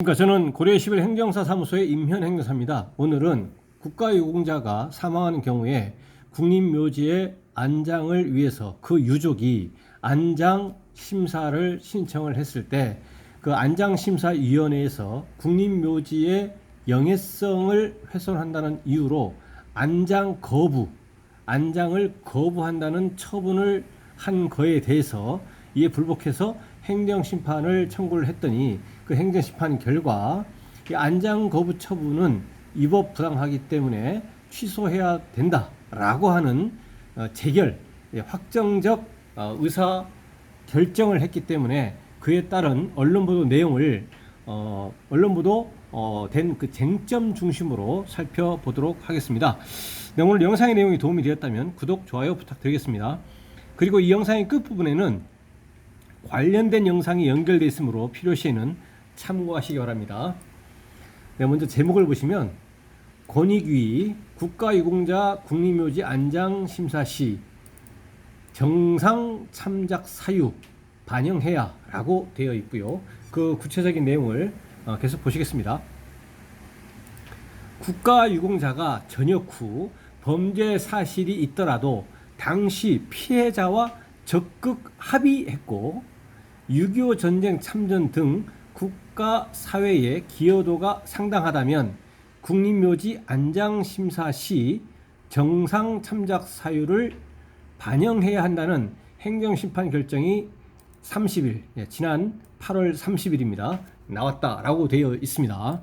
그러니까 저는 고려11 행정사 사무소의 임현 행정사입니다. 오늘은 국가유공자가 사망하는 경우에 국립묘지의 안장을 위해서 그 유족이 안장 심사를 신청을 했을 때 그 안장심사위원회에서 국립묘지의 영예성을 훼손한다는 이유로 안장을 거부한다는 처분을 한 거에 대해서 이에 불복해서 행정심판을 청구를 했더니 그 행정심판 결과 이 안장 거부 처분은 위법 부당하기 때문에 취소해야 된다라고 하는 재결, 확정적 의사 결정을 했기 때문에 그에 따른 언론 보도 내용을 언론 보도 된 그 쟁점 중심으로 살펴보도록 하겠습니다. 네, 오늘 영상의 내용이 도움이 되었다면 구독, 좋아요 부탁드리겠습니다. 그리고 이 영상의 끝부분에는 관련된 영상이 연결되어 있으므로 필요시에는 참고하시기 바랍니다. 네, 먼저 제목을 보시면 권익위 국가유공자 국립묘지 안장심사 시 정상 참작 사유 반영해야 라고 되어 있고요. 그 구체적인 내용을 계속 보시겠습니다. 국가유공자가 전역 후 범죄 사실이 있더라도 당시 피해자와 적극 합의했고 6.25 전쟁 참전 등 국가 사회의 기여도가 상당하다면 국립묘지 안장심사 시 정상 참작 사유를 반영해야 한다는 행정심판 결정이 30일, 지난 8월 30일입니다. 나왔다라고 되어 있습니다.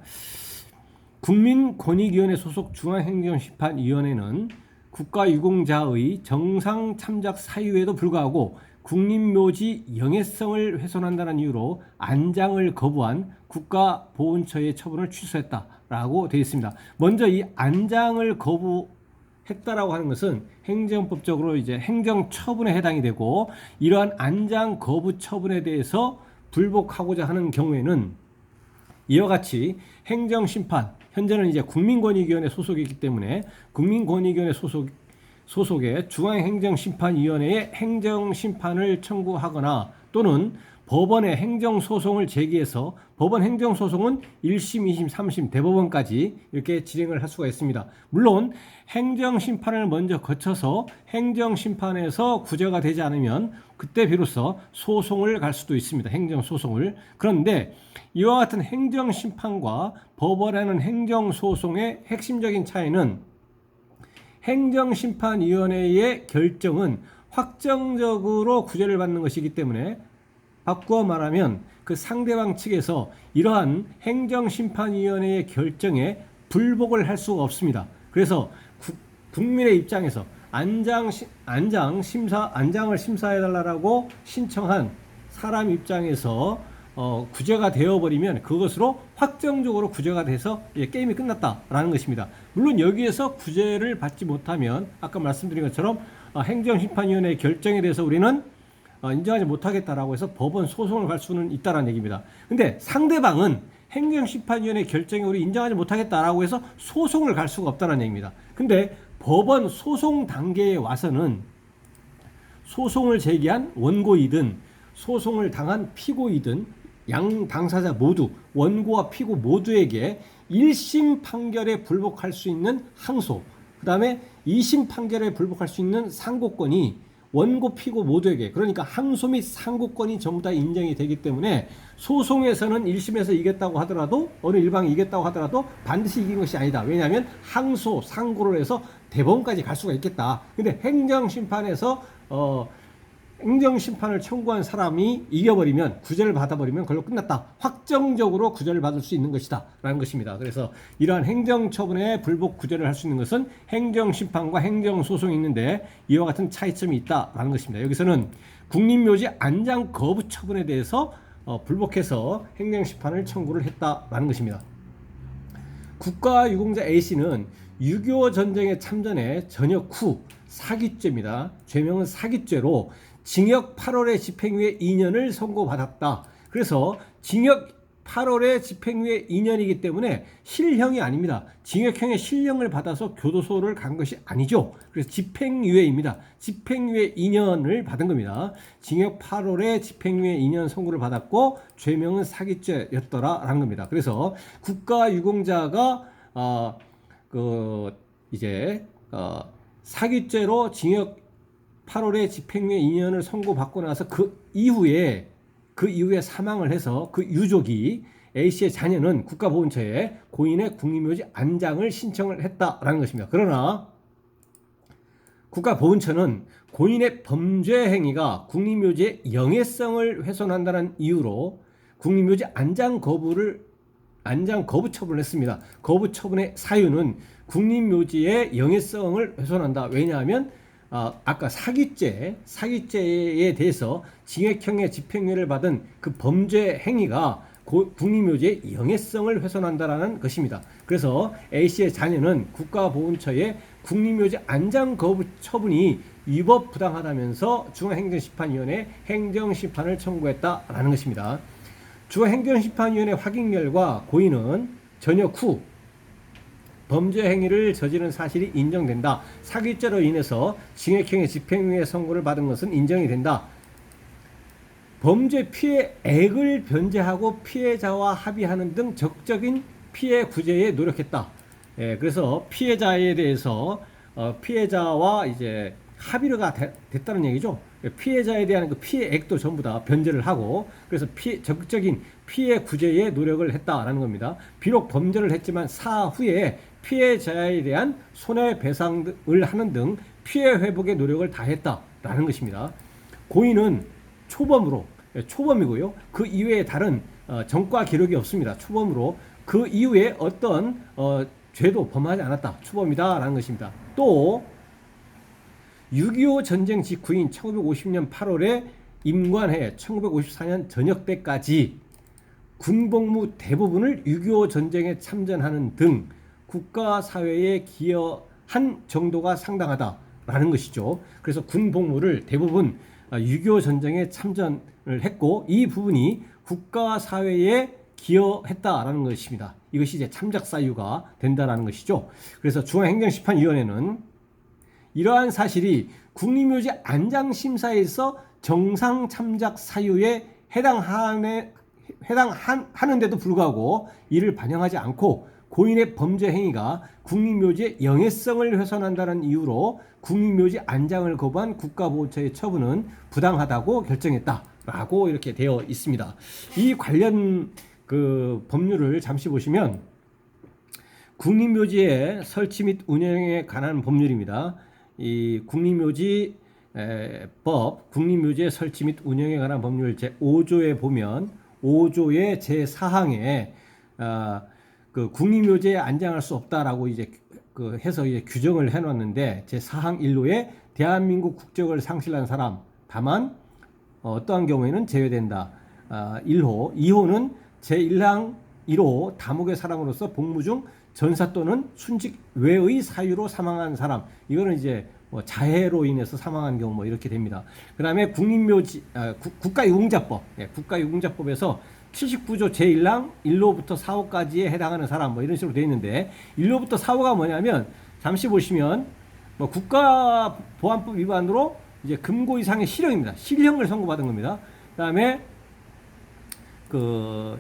국민권익위원회 소속 중앙행정심판위원회는 국가유공자의 정상 참작 사유에도 불구하고 국립묘지 영예성을 훼손한다는 이유로 안장을 거부한 국가보훈처의 처분을 취소했다라고 되어 있습니다. 먼저 이 안장을 거부했다라고 하는 것은 행정법적으로 이제 행정처분에 해당이 되고 이러한 안장 거부 처분에 대해서 불복하고자 하는 경우에는 이와 같이 행정심판, 현재는 이제 국민권익위원회 소속이기 때문에 국민권익위원회 소속의 중앙행정심판위원회에 행정심판을 청구하거나 또는 법원에 행정소송을 제기해서 법원 행정소송은 1심, 2심, 3심, 대법원까지 이렇게 진행을 할 수가 있습니다. 물론 행정심판을 먼저 거쳐서 행정심판에서 구제가 되지 않으면 그때 비로소 소송을 갈 수도 있습니다. 행정소송을. 그런데 이와 같은 행정심판과 법원에는 행정소송의 핵심적인 차이는 행정심판위원회의 결정은 확정적으로 구제를 받는 것이기 때문에 바꾸어 말하면 그 상대방 측에서 이러한 행정심판위원회의 결정에 불복을 할 수가 없습니다. 그래서 국민의 입장에서 안장을 심사해달라고 신청한 사람 입장에서 구제가 되어버리면 그것으로 확정적으로 구제가 돼서 게임이 끝났다라는 것입니다. 물론 여기에서 구제를 받지 못하면 아까 말씀드린 것처럼 행정심판위원회의 결정에 대해서 우리는 인정하지 못하겠다라고 해서 법원 소송을 갈 수는 있다는 얘기입니다. 근데 상대방은 행정심판위원회 결정에 우리 인정하지 못하겠다라고 해서 소송을 갈 수가 없다는 얘기입니다. 근데 법원 소송 단계에 와서는 소송을 제기한 원고이든 소송을 당한 피고이든 양 당사자 모두 원고와 피고 모두에게 1심 판결에 불복할 수 있는 항소, 그 다음에 2심 판결에 불복할 수 있는 상고권이 원고 피고 모두에게, 그러니까 항소 및 상고권이 전부 다 인정이 되기 때문에 소송에서는 1심에서 이겼다고 하더라도 어느 일방이 이겼다고 하더라도 반드시 이긴 것이 아니다. 왜냐하면 항소, 상고를 해서 대법원까지 갈 수가 있겠다. 근데 행정심판을 청구한 사람이 이겨버리면 구제를 받아버리면 그걸로 끝났다. 확정적으로 구제를 받을 수 있는 것이다 라는 것입니다. 그래서 이러한 행정처분에 불복 구제를 할 수 있는 것은 행정심판과 행정소송이 있는데 이와 같은 차이점이 있다라는 것입니다. 여기서는 국립묘지 안장 거부 처분에 대해서 불복해서 행정심판을 청구를 했다라는 것입니다. 국가유공자 A씨는 6.25 전쟁에 참전해 전역 후 사기죄입니다. 죄명은 사기죄로 징역 8월에 집행유예 2년을 선고받았다. 그래서 징역 8월에 집행유예 2년이기 때문에 실형이 아닙니다. 징역형의 실형을 받아서 교도소를 간 것이 아니죠. 그래서 집행유예입니다. 집행유예 2년을 받은 겁니다. 징역 8월에 집행유예 2년 선고를 받았고 죄명은 사기죄였더라라는 겁니다. 그래서 국가유공자가 사기죄로 징역 8월에 집행유예 2년을 선고받고 나서 그 이후에 사망을 해서 그 유족이 A씨의 자녀는 국가보훈처에 고인의 국립묘지 안장을 신청을 했다라는 것입니다. 그러나 국가보훈처는 고인의 범죄 행위가 국립묘지의 영예성을 훼손한다는 이유로 국립묘지 안장 거부 처분을 했습니다. 거부 처분의 사유는 국립묘지의 영예성을 훼손한다. 왜냐하면 아까 사기죄에 대해서 징역형의 집행유예를 받은 그 범죄 행위가 국립묘지의 영예성을 훼손한다라는 것입니다. 그래서 A씨의 자녀는 국가보훈처에 국립묘지 안장 거부 처분이 위법 부당하다면서 중앙행정심판위원회에 행정심판을 청구했다라는 것입니다. 중앙행정심판위원회 확인 결과 고인은 전역 후 범죄 행위를 저지른 사실이 인정된다. 사기죄로 인해서 징역형의 집행유예 선고를 받은 것은 인정이 된다. 범죄 피해액을 변제하고 피해자와 합의하는 등 적극적인 피해 구제에 노력했다. 그래서 피해자에 대해서 피해자와 이제 합의가 됐다는 얘기죠. 피해자에 대한 그 피해액도 전부 다 변제를 하고 그래서 적극적인 피해 구제에 노력을 했다라는 겁니다. 비록 범죄를 했지만 사후에 피해자에 대한 손해배상을 하는 등 피해 회복에 노력을 다했다라는 것입니다. 고인은 초범이고요. 그 이외에 다른 전과 기록이 없습니다. 초범으로 그 이후에 어떤 죄도 범하지 않았다. 초범이다라는 것입니다. 또 6.25 전쟁 직후인 1950년 8월에 임관해 1954년 전역 때까지 군복무 대부분을 6.25 전쟁에 참전하는 등 국가사회에 기여한 정도가 상당하다라는 것이죠. 그래서 군복무를 대부분 6.25 전쟁에 참전을 했고 이 부분이 국가사회에 기여했다라는 것입니다. 이것이 이제 참작 사유가 된다라는 것이죠. 그래서 중앙행정심판위원회는 이러한 사실이 국립묘지 안장심사에서 정상 참작 사유에 해당하는데도 불구하고 이를 반영하지 않고 고인의 범죄 행위가 국립묘지의 영예성을 훼손한다는 이유로 국립묘지 안장을 거부한 국가보훈처의 처분은 부당하다고 결정했다라고 이렇게 되어 있습니다. 이 관련 그 법률을 잠시 보시면 국립묘지의 설치 및 운영에 관한 법률입니다. 이 국립묘지 법, 국립묘지의 설치 및 운영에 관한 법률 제5조에 보면 5조의 제4항에 그 국립묘지에 안장할 수 없다라고 이제 그 해서 이제 규정을 해놨는데 제4항 1호에 대한민국 국적을 상실한 사람 다만 어떠한 경우에는 제외된다. 1호, 2호는 제1항 1호 다목의 사람으로서 복무 중 전사 또는 순직 외의 사유로 사망한 사람 이거는 이제 뭐 자해로 인해서 사망한 경우 뭐 이렇게 됩니다. 그 다음에 국립묘지 국가유공자법 국가유공자법에서 79조 제1항 1호부터 4호까지에 해당하는 사람 뭐 이런 식으로 되어 있는데 1호부터 4호가 뭐냐면 잠시 보시면 뭐 국가보안법 위반으로 이제 금고 이상의 실형입니다. 실형을 선고받은 겁니다. 그 다음에 그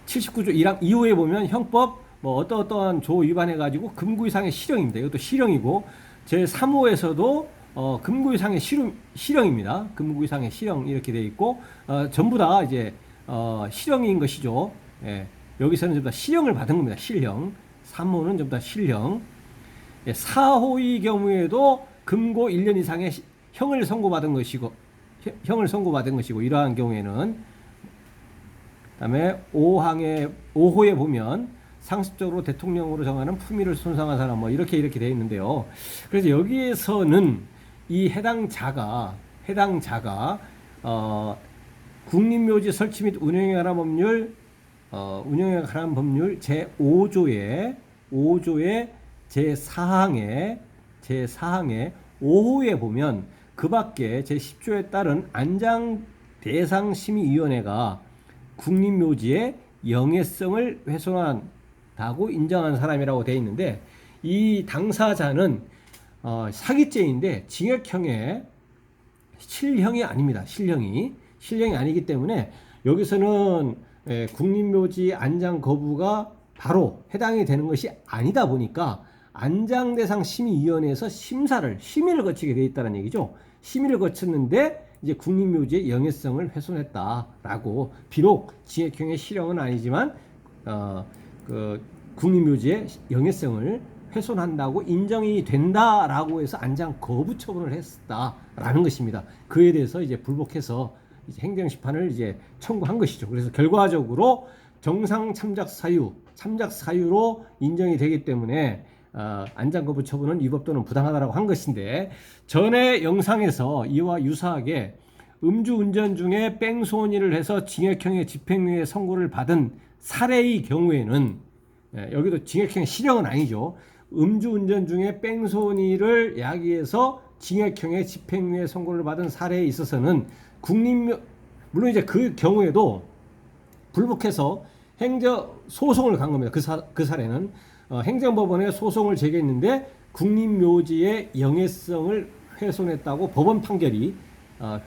79조 1항 2호에 보면 형법 뭐 어떠한 조 위반해가지고 금고 이상의 실형입니다. 이것도 실형이고 제3호에서도 금고 이상의 실형입니다. 금고 이상의 실형 이렇게 되어 있고 전부 다 이제 실형인 것이죠. 예, 여기서는 전부 다 실형을 받은 겁니다. 실형. 3호는 전부 다 실형. 예, 4호의 경우에도 금고 1년 이상의 형을 선고받은 것이고 이러한 경우에는 그다음에 5호에 보면 상습적으로 대통령으로 정하는 품위를 손상한 사람 뭐 이렇게 되어 있는데요. 그래서 여기에서는 이 해당자가 국립묘지 설치 및 운영에 관한 법률 제5조의 제4항에 5호에 보면 그 밖에 제10조에 따른 안장 대상심의위원회가 국립묘지의 영예성을 훼손한다고 인정한 사람이라고 되어 있는데, 이 당사자는 사기죄인데 징역형의 실형이 아닙니다. 실형이 아니기 때문에 여기서는 국립묘지 안장 거부가 바로 해당이 되는 것이 아니다 보니까 안장대상 심의위원회에서 심의를 거치게 되어 있다는 얘기죠. 심의를 거쳤는데 이제 국립묘지의 영예성을 훼손했다라고, 비록 징역형의 실형은 아니지만 그 국립묘지의 영예성을 훼손한다고 인정이 된다라고 해서 안장 거부 처분을 했다라는 것입니다. 그에 대해서 이제 불복해서 이제 행정심판을 이제 청구한 것이죠. 그래서 결과적으로 정상 참작 사유로 인정이 되기 때문에 안장 거부 처분은 위법 또는 부당하다라고 한 것인데, 전에 영상에서 이와 유사하게 음주운전 중에 뺑소니를 해서 징역형의 집행유예 선고를 받은 사례의 경우에는, 여기도 징역형의 실형은 아니죠. 음주운전 중에 뺑소니를 야기해서 징역형의 집행유예 선고를 받은 사례에 있어서는 물론 이제 그 경우에도 불복해서 행정소송을 간 겁니다. 그 사례는 행정법원에 소송을 제기했는데 국립묘지의 영예성을 훼손했다고 법원 판결이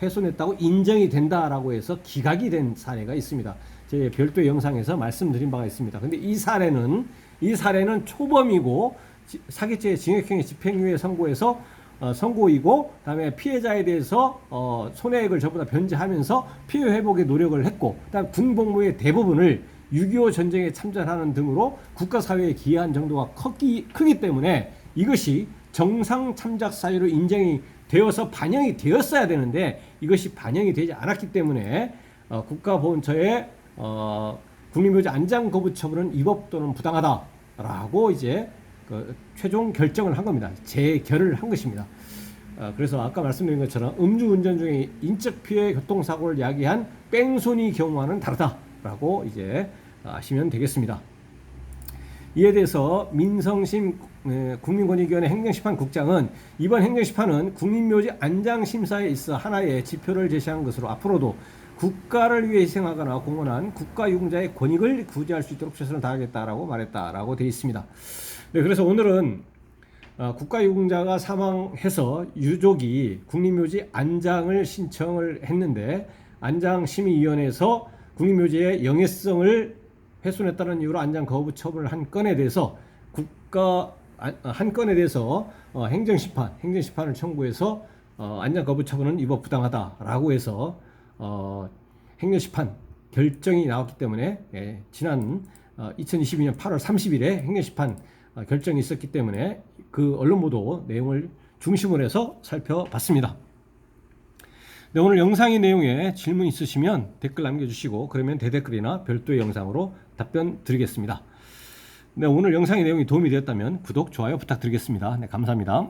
훼손했다고 인정이 된다라고 해서 기각이 된 사례가 있습니다. 제 별도의 영상에서 말씀드린 바가 있습니다. 근데 이 사례는 초범이고 사기죄 징역형의 집행유예 선고이고, 그다음에 피해자에 대해서 손해액을 전부 다 변제하면서 피해 회복에 노력을 했고, 그다음 군복무의 대부분을 6.25 전쟁에 참전하는 등으로 국가사회에 기여한 정도가 크기 때문에 이것이 정상 참작 사유로 인정이 되어서 반영이 되었어야 되는데, 이것이 반영이 되지 않았기 때문에 국가보훈처의 국립묘지 안장 거부 처분은 위법 또는 부당하다라고 이제 최종 결정을 한 겁니다. 재결을 한 것입니다. 그래서 아까 말씀드린 것처럼 음주운전 중에 인적 피해 교통사고를 야기한 뺑소니 경우와는 다르다라고 이제 아시면 되겠습니다. 이에 대해서 민성심 국민권익위원회 행정심판국장은 이번 행정심판은 국립묘지 안장심사에 있어 하나의 지표를 제시한 것으로 앞으로도 국가를 위해 희생하거나 공헌한 국가유공자의 권익을 구제할 수 있도록 최선을 다하겠다라고 말했다라고 되어 있습니다. 네, 그래서 오늘은 국가유공자가 사망해서 유족이 국립묘지 안장을 신청을 했는데, 안장심의위원회에서 국립묘지의 영예성을 훼손했다는 이유로 안장 거부 처분을 한 건에 대해서 행정심판을 청구해서 안장 거부 처분은 위법 부당하다라고 해서 행정심판 결정이 나왔기 때문에, 지난 2022년 8월 30일에 행정심판 결정이 있었기 때문에 그 언론 보도 내용을 중심으로 해서 살펴봤습니다. 네, 오늘 영상의 내용에 질문 있으시면 댓글 남겨주시고, 그러면 대댓글이나 별도의 영상으로 답변 드리겠습니다. 네, 오늘 영상의 내용이 도움이 되었다면 구독, 좋아요 부탁드리겠습니다. 네, 감사합니다.